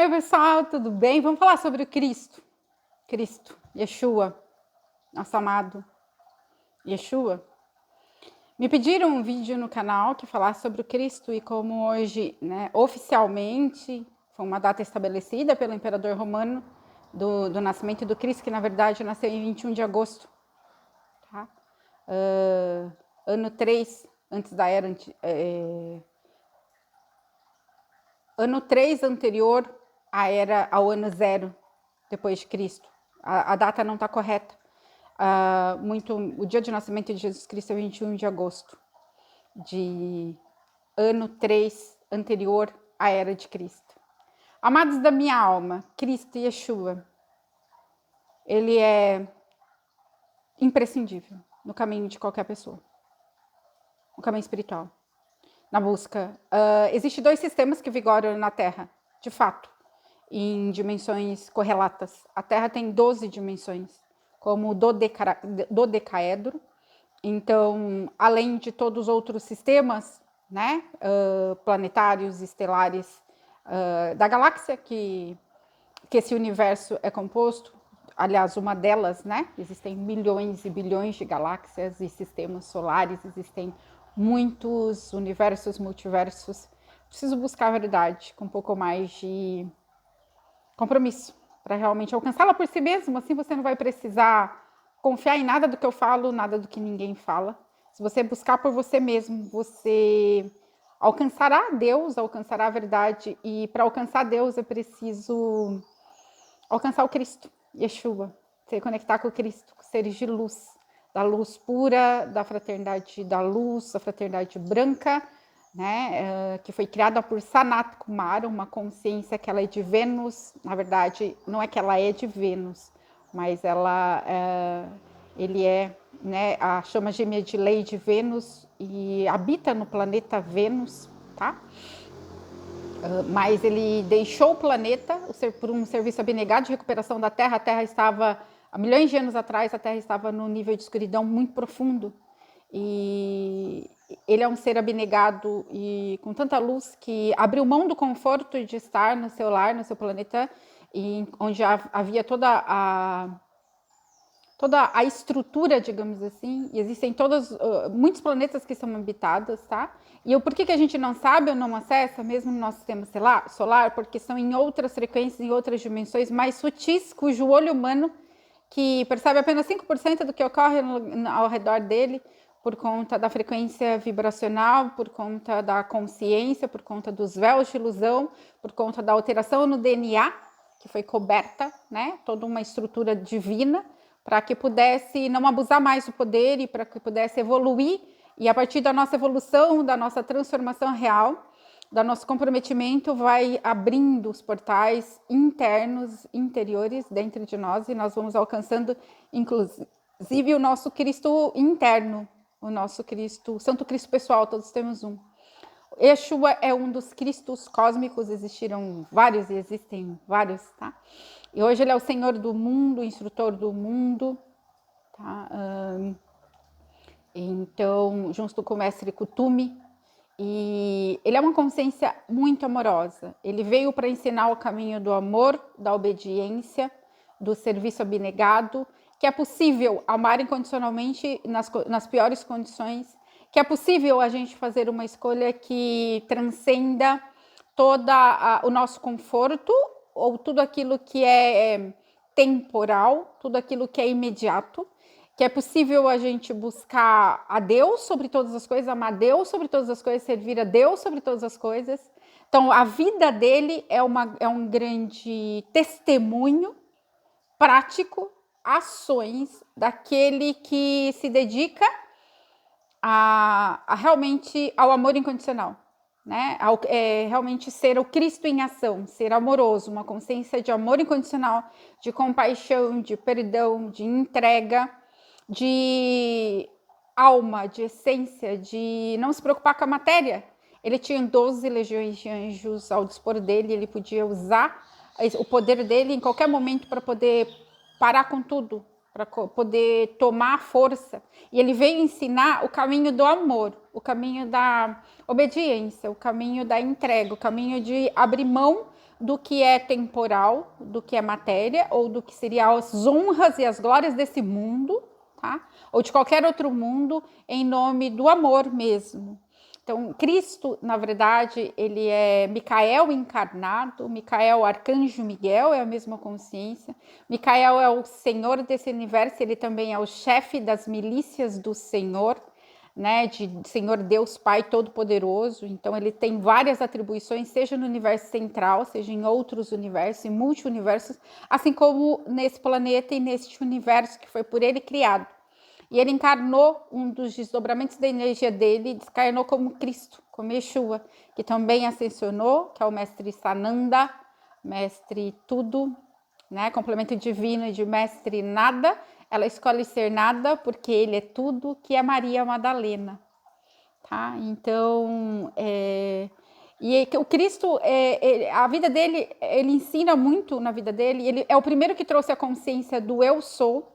Oi, pessoal, tudo bem? Vamos falar sobre o Cristo. Cristo, Yeshua, nosso amado Yeshua. Me pediram um vídeo no canal que falasse sobre o Cristo e como hoje, oficialmente, foi uma data estabelecida pelo imperador romano do nascimento do Cristo, que na verdade nasceu em 21 de agosto. Tá? Ano 3 antes da era... ano 3 anterior ao ano 0 depois de Cristo. A data não está correta. O dia de nascimento de Jesus Cristo é 21 de agosto de ano 3 anterior à era de Cristo. Amados da minha alma, Cristo Yeshua, ele é imprescindível no caminho de qualquer pessoa, no caminho espiritual, na busca. Existem 2 sistemas que vigoram na Terra, de fato, em dimensões correlatas. A Terra tem 12 dimensões, como o dodecaedro. Então, além de todos os outros sistemas, planetários, estelares, da galáxia que esse universo é composto, aliás, uma delas, existem milhões e bilhões de galáxias e sistemas solares, existem muitos universos, multiversos. Preciso buscar a verdade com um pouco mais de compromisso para realmente alcançá-la por si mesmo. Assim você não vai precisar confiar em nada do que eu falo, nada do que ninguém fala. Se você buscar por você mesmo, você alcançará Deus, alcançará a verdade. E para alcançar Deus é preciso alcançar o Cristo, Yeshua, se conectar com o Cristo, com seres de luz, da luz pura, da fraternidade da luz, a fraternidade branca, que foi criada por Sanat Kumara, uma consciência que ela é de Vênus. Na verdade, não é que ela é de Vênus, mas ele é a chama gêmea de lei de Vênus e habita no planeta Vênus, tá? Mas ele deixou o planeta por um serviço abnegado de recuperação da Terra. A Terra estava, há milhões de anos atrás, a Terra estava num nível de escuridão muito profundo. E ele é um ser abnegado e com tanta luz que abriu mão do conforto de estar no seu lar, no seu planeta, onde havia toda a estrutura, digamos assim, e existem muitos planetas que são habitados, tá? E por que a gente não sabe ou não acessa, mesmo no nosso sistema solar? Porque são em outras frequências, em outras dimensões mais sutis, cujo olho humano, que percebe apenas 5% do que ocorre ao redor dele, por conta da frequência vibracional, por conta da consciência, por conta dos véus de ilusão, por conta da alteração no DNA, que foi coberta, toda uma estrutura divina, para que pudesse não abusar mais do poder e para que pudesse evoluir. E a partir da nossa evolução, da nossa transformação real, do nosso comprometimento, vai abrindo os portais internos, interiores dentro de nós, e nós vamos alcançando, inclusive, o nosso Cristo interno, o nosso Cristo, Santo Cristo pessoal, todos temos um. Yeshua é um dos Cristos cósmicos, existiram vários e existem vários, tá? E hoje ele é o Senhor do mundo, o instrutor do mundo, tá? Então, junto com o mestre Kutumi, e ele é uma consciência muito amorosa. Ele veio para ensinar o caminho do amor, da obediência, do serviço abnegado, que é possível amar incondicionalmente nas piores condições, que é possível a gente fazer uma escolha que transcenda todo o nosso conforto ou tudo aquilo que é temporal, tudo aquilo que é imediato, que é possível a gente buscar a Deus sobre todas as coisas, amar Deus sobre todas as coisas, servir a Deus sobre todas as coisas. Então, a vida dele é um grande testemunho prático, ações daquele que se dedica realmente ao amor incondicional. Realmente ser o Cristo em ação, ser amoroso, uma consciência de amor incondicional, de compaixão, de perdão, de entrega, de alma, de essência, de não se preocupar com a matéria. Ele tinha 12 legiões de anjos ao dispor dele, ele podia usar o poder dele em qualquer momento para poder parar com tudo, para poder tomar força. E ele veio ensinar o caminho do amor, o caminho da obediência, o caminho da entrega, o caminho de abrir mão do que é temporal, do que é matéria, ou do que seria as honras e as glórias desse mundo, tá? Ou de qualquer outro mundo, em nome do amor mesmo. Então, Cristo, na verdade, ele é Micael encarnado. Micael, arcanjo Miguel, é a mesma consciência. Micael é o Senhor desse universo, ele também é o chefe das milícias do Senhor, né, de Senhor Deus Pai Todo-Poderoso. Então ele tem várias atribuições, seja no universo central, seja em outros universos, em multi-universos, assim como nesse planeta e neste universo que foi por ele criado. E ele encarnou um dos desdobramentos da energia dele, descarnou como Cristo, como Yeshua, que também ascensionou, que é o mestre Sananda, mestre tudo, né? Complemento divino de mestre nada. Ela escolhe ser nada porque ele é tudo, que é Maria Madalena, tá? Então, e o Cristo, a vida dele, ele ensina muito na vida dele. Ele é o primeiro que trouxe a consciência do eu sou.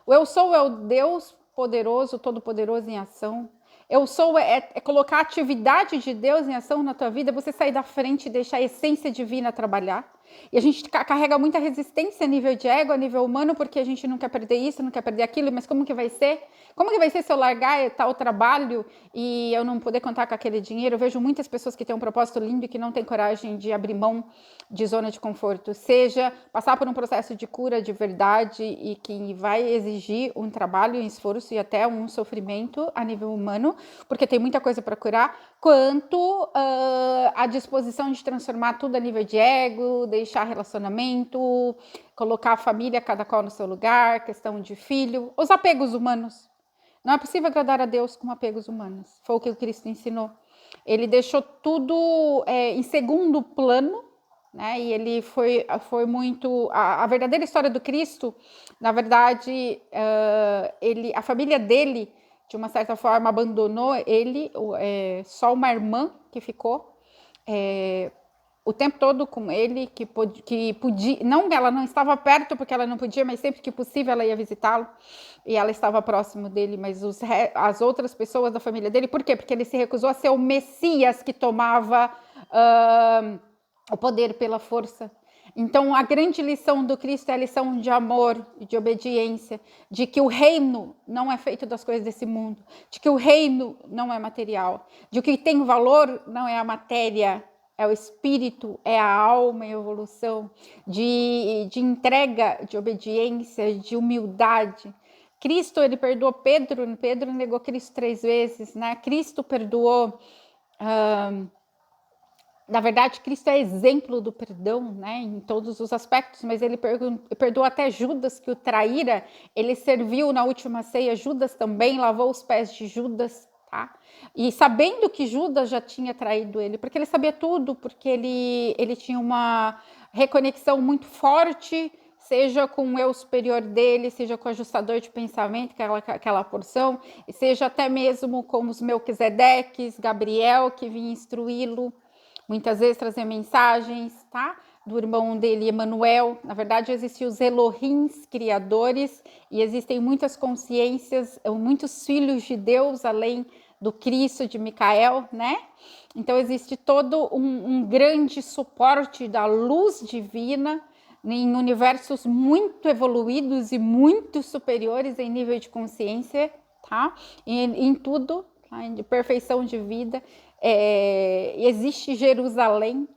O eu sou é o Deus poderoso, todo-poderoso em ação. Eu sou é colocar a atividade de Deus em ação na tua vida, você sair da frente e deixar a essência divina trabalhar. E a gente carrega muita resistência a nível de ego, a nível humano, porque a gente não quer perder isso, não quer perder aquilo, mas como que vai ser? Como que vai ser se eu largar tal trabalho e eu não poder contar com aquele dinheiro? Eu vejo muitas pessoas que têm um propósito lindo e que não têm coragem de abrir mão de zona de conforto, seja passar por um processo de cura de verdade e que vai exigir um trabalho, um esforço e até um sofrimento a nível humano, porque tem muita coisa para curar, quanto a disposição de transformar tudo a nível de ego, deixar relacionamento, colocar a família, cada qual no seu lugar, questão de filho, os apegos humanos. Não é possível agradar a Deus com apegos humanos. Foi o que o Cristo ensinou. Ele deixou tudo em segundo plano, né? E ele foi muito... A verdadeira história do Cristo, na verdade, a família dele, de uma certa forma, abandonou ele, só uma irmã que ficou o tempo todo com ele, que podia, não, ela não estava perto porque ela não podia, mas sempre que possível ela ia visitá-lo, e ela estava próximo dele, mas as outras pessoas da família dele, por quê? Porque ele se recusou a ser o Messias que tomava o poder pela força. Então, a grande lição do Cristo é a lição de amor e de obediência, de que o reino não é feito das coisas desse mundo, de que o reino não é material, de que o que tem valor não é a matéria, é o espírito, é a alma em evolução, de entrega, de obediência, de humildade. Cristo, ele perdoou Pedro, Pedro negou Cristo 3 vezes, né? Cristo perdoou... Na verdade, Cristo é exemplo do perdão, né, em todos os aspectos, mas ele perdoou até Judas, que o traíra. Ele serviu na última ceia, Judas também lavou os pés de Judas, tá? E sabendo que Judas já tinha traído ele, porque ele sabia tudo, porque ele tinha uma reconexão muito forte, seja com o eu superior dele, seja com o ajustador de pensamento, aquela porção, e seja até mesmo com os Melquisedeques, Gabriel, que vinha instruí-lo. Muitas vezes trazer mensagens, tá? Do irmão dele, Emanuel. Na verdade, existem os Elohims criadores e existem muitas consciências, muitos filhos de Deus, além do Cristo, de Micael, né? Então, existe todo um grande suporte da luz divina em universos muito evoluídos e muito superiores em nível de consciência, tá? Em tudo, tá? De perfeição de vida. Existe Jerusalém,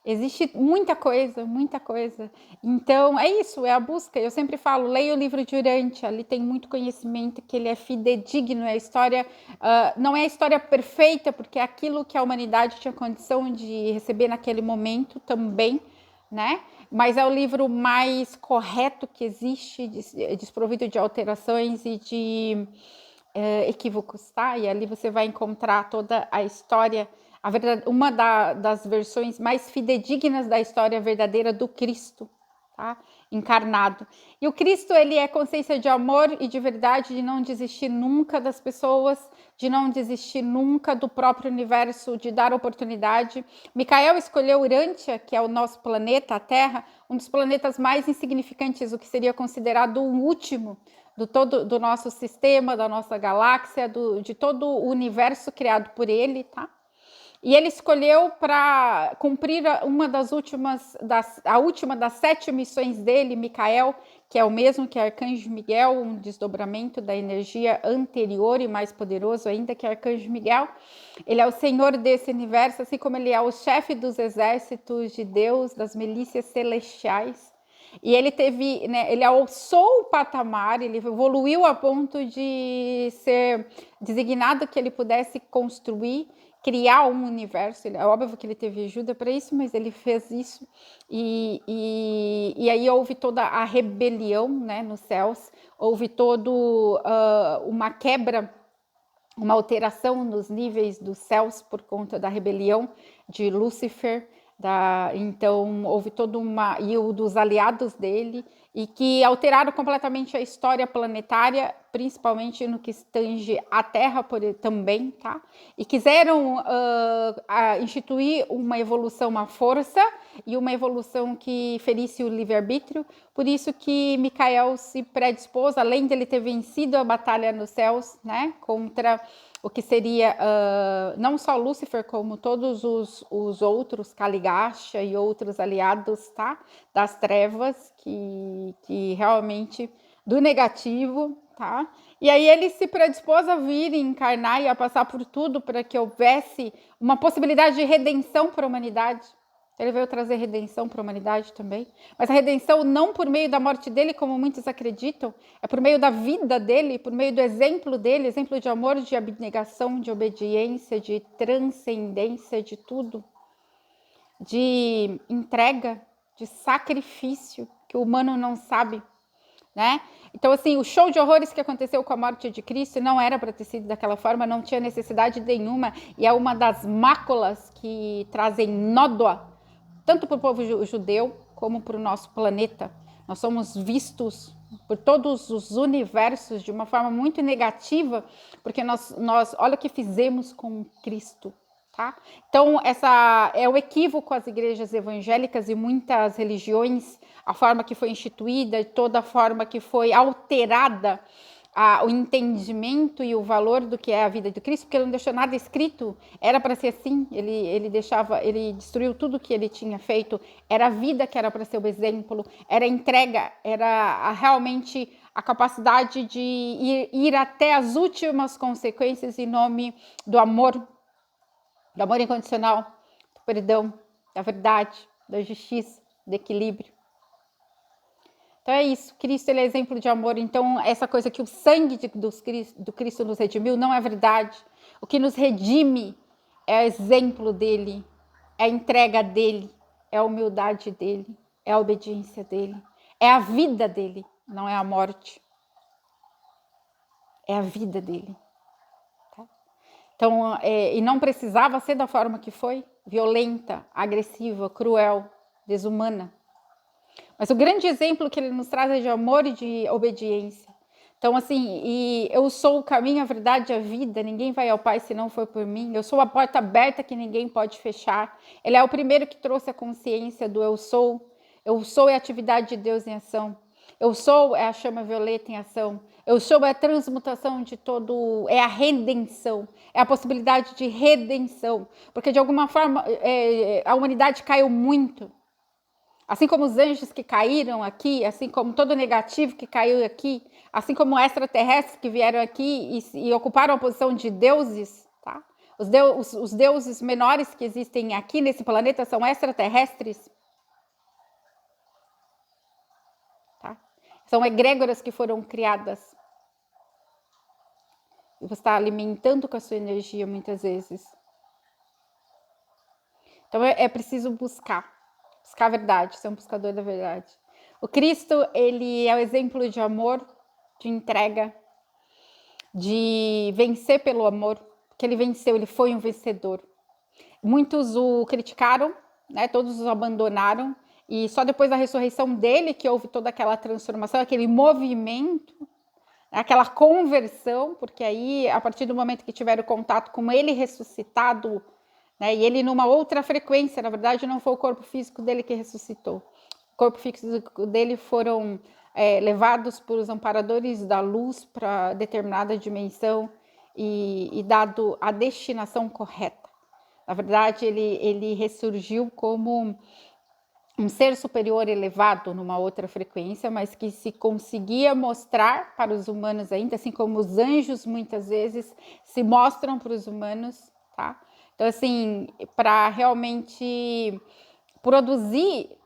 existe muita coisa, muita coisa. Então, é isso, é a busca. Eu sempre falo, leia o livro de Urântia, ali tem muito conhecimento, que ele é fidedigno, é a história, não é a história perfeita, porque é aquilo que a humanidade tinha condição de receber naquele momento também, né? Mas é o livro mais correto que existe, desprovido de alterações e de... equívocos, tá? E ali você vai encontrar toda a história, uma das versões mais fidedignas da história verdadeira do Cristo, tá? Encarnado. E o Cristo, ele é consciência de amor e de verdade, de não desistir nunca das pessoas, de não desistir nunca do próprio universo, de dar oportunidade. Micael escolheu Urântia, que é o nosso planeta, a Terra, um dos planetas mais insignificantes, o que seria considerado o último do nosso sistema, da nossa galáxia, de todo o universo criado por ele, tá? E ele escolheu para cumprir a última das 7 missões dele, Micael, que é o mesmo que Arcanjo Miguel, um desdobramento da energia anterior e mais poderoso ainda que Arcanjo Miguel. Ele é o senhor desse universo, assim como ele é o chefe dos exércitos de Deus, das milícias celestiais. E ele teve, né, ele alçou o patamar, ele evoluiu a ponto de ser designado que ele pudesse construir, criar um universo. É óbvio que ele teve ajuda para isso, mas ele fez isso. E aí houve toda a rebelião, né, nos céus, houve todo uma quebra, uma alteração nos níveis dos céus por conta da rebelião de Lúcifer. Então houve toda e o dos aliados dele, e que alteraram completamente a história planetária, principalmente no que tange a Terra também, tá? E quiseram instituir uma evolução à força e uma evolução que ferisse o livre-arbítrio. Por isso que Micael se predispôs, além de ele ter vencido a batalha nos céus, né, contra o que seria não só Lúcifer, como todos os outros, Caligastia e outros aliados, tá, das trevas, que realmente do negativo, tá? E aí ele se predispôs a vir encarnar e a passar por tudo para que houvesse uma possibilidade de redenção para a humanidade. Ele veio trazer redenção para a humanidade também. Mas a redenção não por meio da morte dele, como muitos acreditam, é por meio da vida dele, por meio do exemplo dele, exemplo de amor, de abnegação, de obediência, de transcendência, de tudo. De entrega, de sacrifício, que o humano não sabe, né? Então, assim, o show de horrores que aconteceu com a morte de Cristo não era para ter sido daquela forma, não tinha necessidade nenhuma, e é uma das máculas que trazem nódoa tanto para o povo judeu como para o nosso planeta. Nós somos vistos por todos os universos de uma forma muito negativa, porque nós olha o que fizemos com Cristo, tá? Então, essa é o equívoco às igrejas evangélicas e muitas religiões, a forma que foi instituída, toda a forma que foi alterada, o entendimento e o valor do que é a vida de Cristo, porque ele não deixou nada escrito, era para ser assim, ele destruiu tudo que ele tinha feito, era a vida que era para ser o exemplo, era a entrega, era realmente a capacidade de ir até as últimas consequências em nome do amor incondicional, do perdão, da verdade, da justiça, do equilíbrio. Então é isso, Cristo ele é exemplo de amor. Então essa coisa que o sangue do Cristo nos redimiu não é verdade. O que nos redime é o exemplo dele, é a entrega dele, é a humildade dele, é a obediência dele, é a vida dele, não é a morte. É a vida dele. Tá? Então, e não precisava ser da forma que foi, violenta, agressiva, cruel, desumana. Mas o grande exemplo que ele nos traz é de amor e de obediência. Então, assim, e eu sou o caminho, a verdade e a vida, ninguém vai ao Pai se não for por mim. Eu sou a porta aberta que ninguém pode fechar. Ele é o primeiro que trouxe a consciência do eu sou. Eu sou é a atividade de Deus em ação. Eu sou é a chama violeta em ação. Eu sou é a transmutação de todo, é a redenção, é a possibilidade de redenção. Porque de alguma forma a humanidade caiu muito. Assim como os anjos que caíram aqui, assim como todo negativo que caiu aqui, assim como extraterrestres que vieram aqui e ocuparam a posição de deuses, tá? Os deuses menores que existem aqui nesse planeta são extraterrestres. Tá? São egrégoras que foram criadas. E você está alimentando com a sua energia muitas vezes. Então é preciso buscar a verdade, ser um buscador da verdade. O Cristo, ele é o exemplo de amor, de entrega, de vencer pelo amor, porque ele venceu, ele foi um vencedor. Muitos o criticaram, né? Todos o abandonaram, e só depois da ressurreição dele que houve toda aquela transformação, aquele movimento, aquela conversão, porque aí, a partir do momento que tiveram contato com ele ressuscitado, né, e ele numa outra frequência, na verdade não foi o corpo físico dele que ressuscitou. O corpo físico dele foram levados pelos amparadores da luz para determinada dimensão e dado a destinação correta. Na verdade, ele ressurgiu como um ser superior elevado numa outra frequência, mas que se conseguia mostrar para os humanos ainda, assim como os anjos muitas vezes se mostram para os humanos, tá? Então, assim, para realmente produzir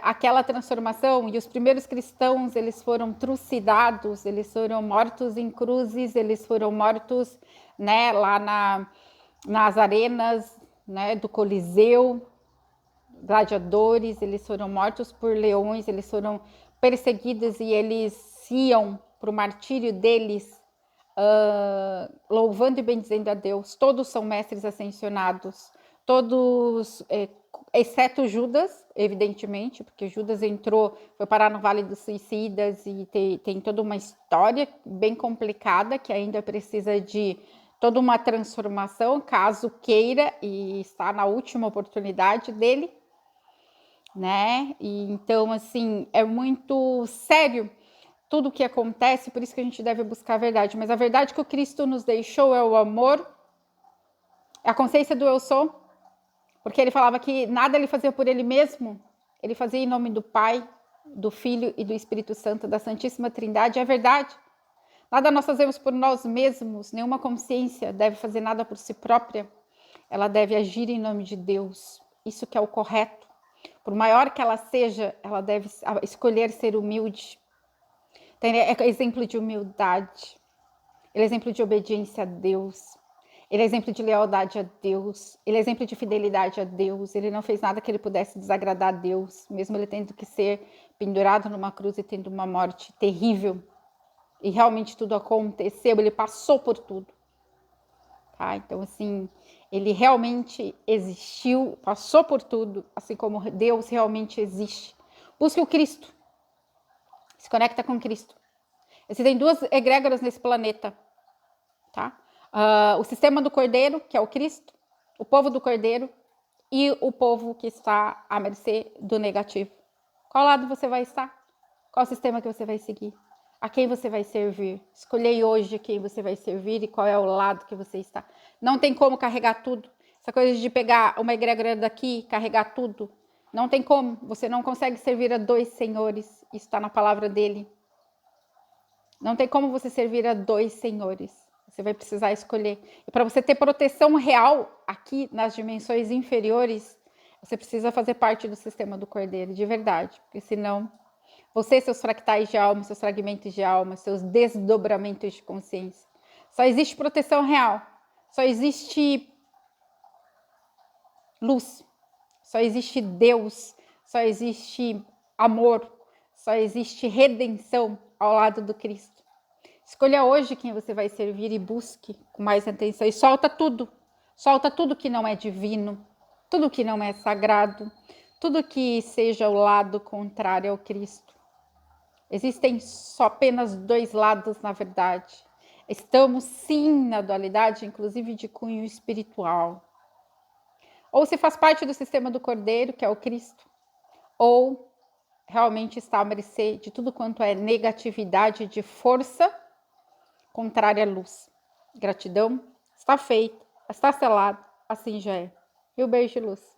aquela transformação, e os primeiros cristãos, eles foram trucidados, eles foram mortos em cruzes, eles foram mortos, né, lá nas arenas, né, do Coliseu, gladiadores, eles foram mortos por leões, eles foram perseguidos e eles iam para o martírio deles, louvando e bendizendo a Deus. Todos são mestres ascensionados, todos, exceto Judas, evidentemente, porque Judas foi parar no Vale dos Suicidas e tem toda uma história bem complicada que ainda precisa de toda uma transformação, caso queira, e está na última oportunidade dele, né? E então, assim, é muito sério tudo o que acontece, por isso que a gente deve buscar a verdade. Mas a verdade que o Cristo nos deixou é o amor, é a consciência do eu sou, porque ele falava que nada ele fazia por ele mesmo, ele fazia em nome do Pai, do Filho e do Espírito Santo, da Santíssima Trindade, é verdade. Nada nós fazemos por nós mesmos, nenhuma consciência deve fazer nada por si própria, ela deve agir em nome de Deus, isso que é o correto. Por maior que ela seja, ela deve escolher ser humilde. Ele é exemplo de humildade, ele é exemplo de obediência a Deus, ele é exemplo de lealdade a Deus, ele é exemplo de fidelidade a Deus, ele não fez nada que ele pudesse desagradar a Deus, mesmo ele tendo que ser pendurado numa cruz e tendo uma morte terrível. E realmente tudo aconteceu, ele passou por tudo. Tá? Então, assim, ele realmente existiu, passou por tudo, assim como Deus realmente existe. Busque o Cristo. Se conecta com Cristo. Existem duas egrégoras nesse planeta, tá? O sistema do Cordeiro, que é o Cristo, o povo do Cordeiro e o povo que está à mercê do negativo. Qual lado você vai estar? Qual sistema que você vai seguir? A quem você vai servir? Escolhei hoje quem você vai servir e qual é o lado que você está. Não tem como carregar tudo. Essa coisa de pegar uma egrégora daqui e carregar tudo, não tem como. Você não consegue servir a dois senhores. Isso está na palavra dele. Não tem como você servir a dois senhores. Você vai precisar escolher. E para você ter proteção real aqui nas dimensões inferiores, você precisa fazer parte do sistema do Cordeiro, de verdade. Porque senão, você, seus fractais de alma, seus fragmentos de alma, seus desdobramentos de consciência. Só existe proteção real. Só existe luz. Só existe Deus. Só existe amor. Só existe redenção ao lado do Cristo. Escolha hoje quem você vai servir e busque com mais atenção. E solta tudo. Solta tudo que não é divino. Tudo que não é sagrado. Tudo que seja o lado contrário ao Cristo. Existem só apenas dois lados, na verdade. Estamos sim na dualidade, inclusive de cunho espiritual. Ou se faz parte do sistema do Cordeiro, que é o Cristo, ou realmente está à mercê de tudo quanto é negatividade de força contrária à luz. Gratidão, está feito, está selado, assim já é. E o beijo de luz.